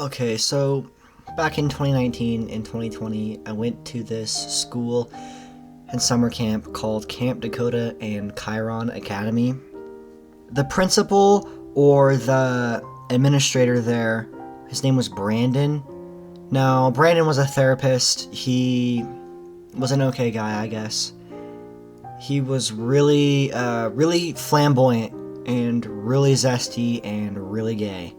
Okay, so back in 2019 and 2020, I went to this school and summer camp called Camp Dakota and Chiron Academy. The principal or the administrator there, his name was Brandon. Now, Brandon was a therapist. He was an okay guy, I guess. He was really flamboyant and really zesty and really gay.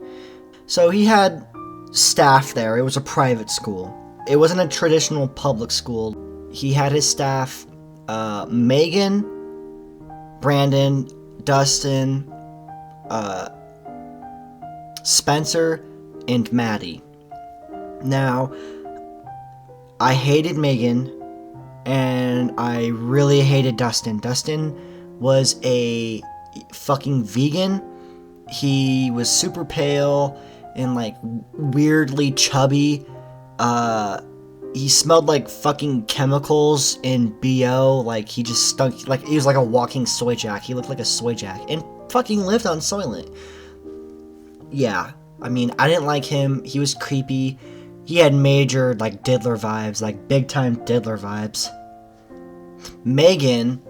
So he had staff there. It was a private school. It wasn't a traditional public school. He had his staff, Megan, Brandon, Dustin, Spencer, and Maddie. Now, I hated Megan, and I really hated Dustin. Dustin was a fucking vegan. He was super pale and like weirdly chubby. He smelled like fucking chemicals and BO. Like he just stunk. Like he was like a walking soy jack. He looked like a soy jack and fucking lived on Soylent. Yeah, I mean, I didn't like him. He was creepy. He had major like diddler vibes, like big time diddler vibes. Megan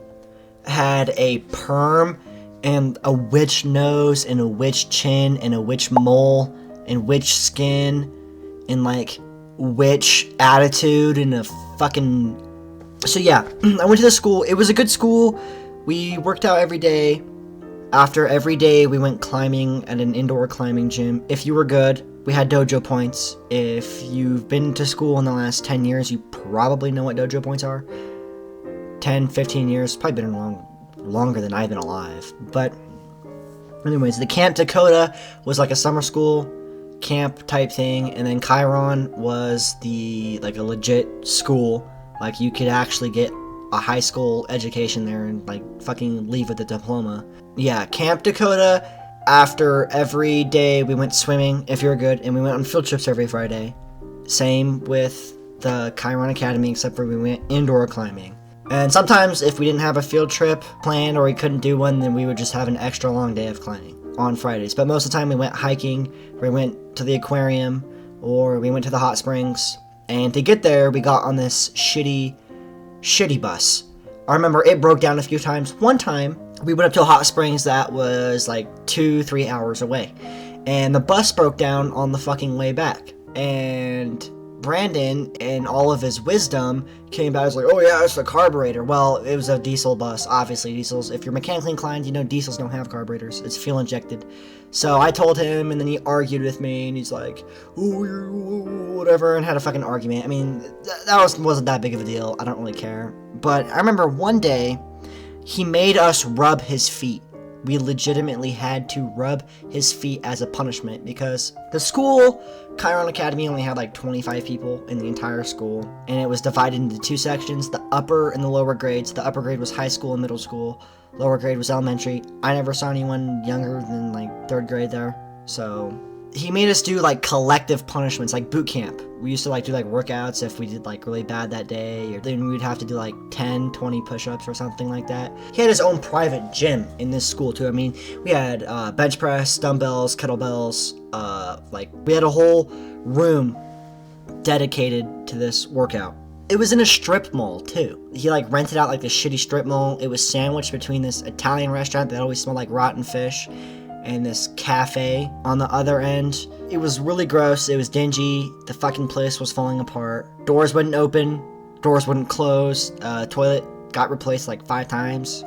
had a perm and a witch nose and a witch chin and a witch mole and witch skin and like witch attitude and a fucking... So yeah, I went to the school. It was a good school. We worked out every day. After every day, we went climbing at an indoor climbing gym. If you were good, we had dojo points. If you've been to school in the last 10 years, you probably know what dojo points are. 10, 15 years, probably been longer than I've been alive. But anyways, the Camp Dakota was like a summer school camp type thing, and then Chiron was like a legit school. Like you could actually get a high school education there and like fucking leave with a diploma. Yeah, Camp Dakota, after every day we went swimming if you're good, and we went on field trips every Friday. Same with the Chiron Academy, except for we went indoor climbing. And sometimes if we didn't have a field trip planned or we couldn't do one, then we would just have an extra long day of climbing on Fridays. But most of the time we went hiking, we went to the aquarium, or we went to the hot springs. And to get there, we got on this shitty bus. I remember it broke down a few times. One time, we went up to a hot springs that was like 2-3 hours away. And the bus broke down on the fucking way back. And Brandon, in all of his wisdom, came back and was like, oh yeah, it's the carburetor. Well, it was a diesel bus. Obviously, diesels, if you're mechanically inclined, you know diesels don't have carburetors. It's fuel injected. So I told him, and then he argued with me, and he's like, ooh, whatever, and had a fucking argument. I mean, that wasn't that big of a deal. I don't really care. But I remember one day, he made us rub his feet. We legitimately had to rub his feet as a punishment because the school, Chiron Academy, only had like 25 people in the entire school, and it was divided into two sections, the upper and the lower grades. The upper grade was high school and middle school. Lower grade was elementary. I never saw anyone younger than like third grade there. So he made us do like collective punishments, like boot camp. We used to like do like workouts if we did like really bad that day, or then we'd have to do like 10, 20 push-ups or something like that. He had his own private gym in this school too. I mean, we had bench press, dumbbells, kettlebells, like we had a whole room dedicated to this workout. It was in a strip mall too. He like rented out like this shitty strip mall. It was sandwiched between this Italian restaurant that always smelled like rotten fish and this cafe on the other end. It was really gross. It was dingy. The fucking place was falling apart. Doors wouldn't open. Doors wouldn't close. Toilet got replaced like 5 times.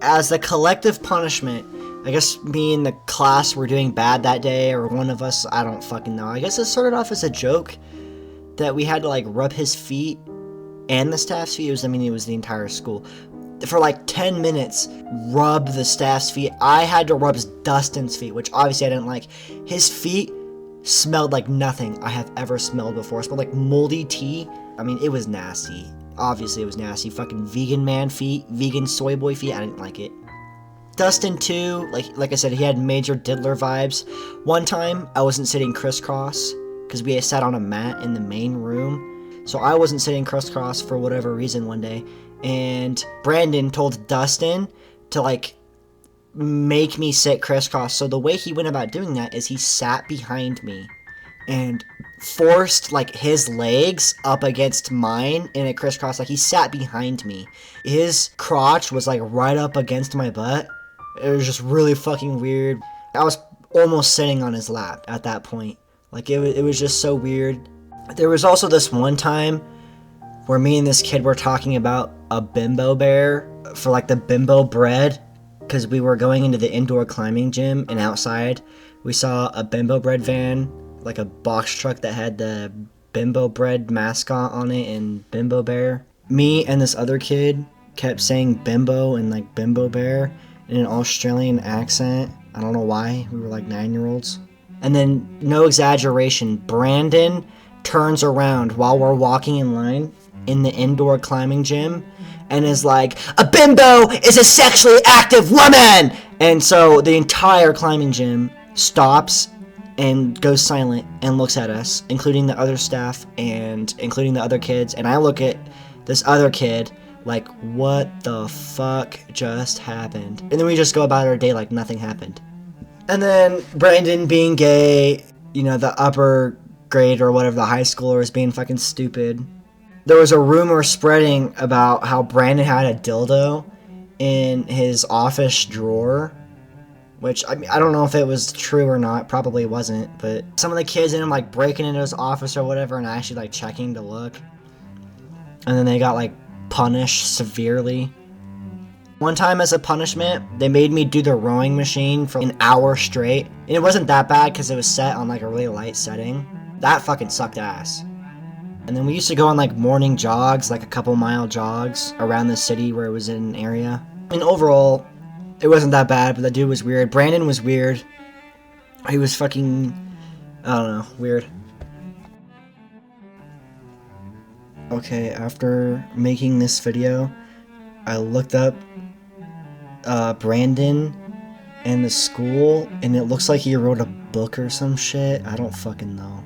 As a collective punishment, I guess me and the class were doing bad that day, or one of us, I don't fucking know. I guess it started off as a joke that we had to like rub his feet and the staff's feet. It was the entire school. For like 10 minutes, rub the staff's feet. I had to rub Dustin's feet, which obviously I didn't like. His feet smelled like nothing I have ever smelled before. It smelled like moldy tea. I mean, it was nasty. Obviously, it was nasty. Fucking vegan man feet, vegan soy boy feet. I didn't like it. Dustin too, like I said, he had major diddler vibes. One time, I wasn't sitting crisscross because we had sat on a mat in the main room. So I wasn't sitting crisscross for whatever reason one day. And Brandon told Dustin to like make me sit crisscross. So the way he went about doing that is he sat behind me and forced like his legs up against mine in a crisscross. Like he sat behind me. His crotch was like right up against my butt. It was just really fucking weird. I was almost sitting on his lap at that point. Like it was just so weird. There was also this one time where me and this kid were talking about a bimbo bear for like the bimbo bread, because we were going into the indoor climbing gym, and outside we saw a bimbo bread van, like a box truck that had the bimbo bread mascot on it and bimbo bear. Me and this other kid kept saying bimbo and like bimbo bear in an Australian accent. I don't know why. We were like 9-year-olds. And then, no exaggeration, Brandon turns around while we're walking in line in the indoor climbing gym and is like, "A bimbo is a sexually active woman!" And so the entire climbing gym stops and goes silent and looks at us, including the other staff and including the other kids. And I look at this other kid like, what the fuck just happened? And then we just go about our day like nothing happened. And then Brandon being gay, you know, the upper grade or whatever, the high schoolers being fucking stupid. There was a rumor spreading about how Brandon had a dildo in his office drawer, which, I mean, I don't know if it was true or not. Probably wasn't, but some of the kids ended up like breaking into his office or whatever and actually like checking to look. And then they got like punished severely. One time as a punishment, they made me do the rowing machine for an hour straight. And it wasn't that bad because it was set on like a really light setting. That fucking sucked ass. And then we used to go on like morning jogs, like a couple mile jogs around the city where it was in an area. I mean, overall, it wasn't that bad, but the dude was weird. Brandon was weird. He was fucking, I don't know, weird. Okay, after making this video, I looked up Brandon and the school, and it looks like he wrote a book or some shit. I don't fucking know.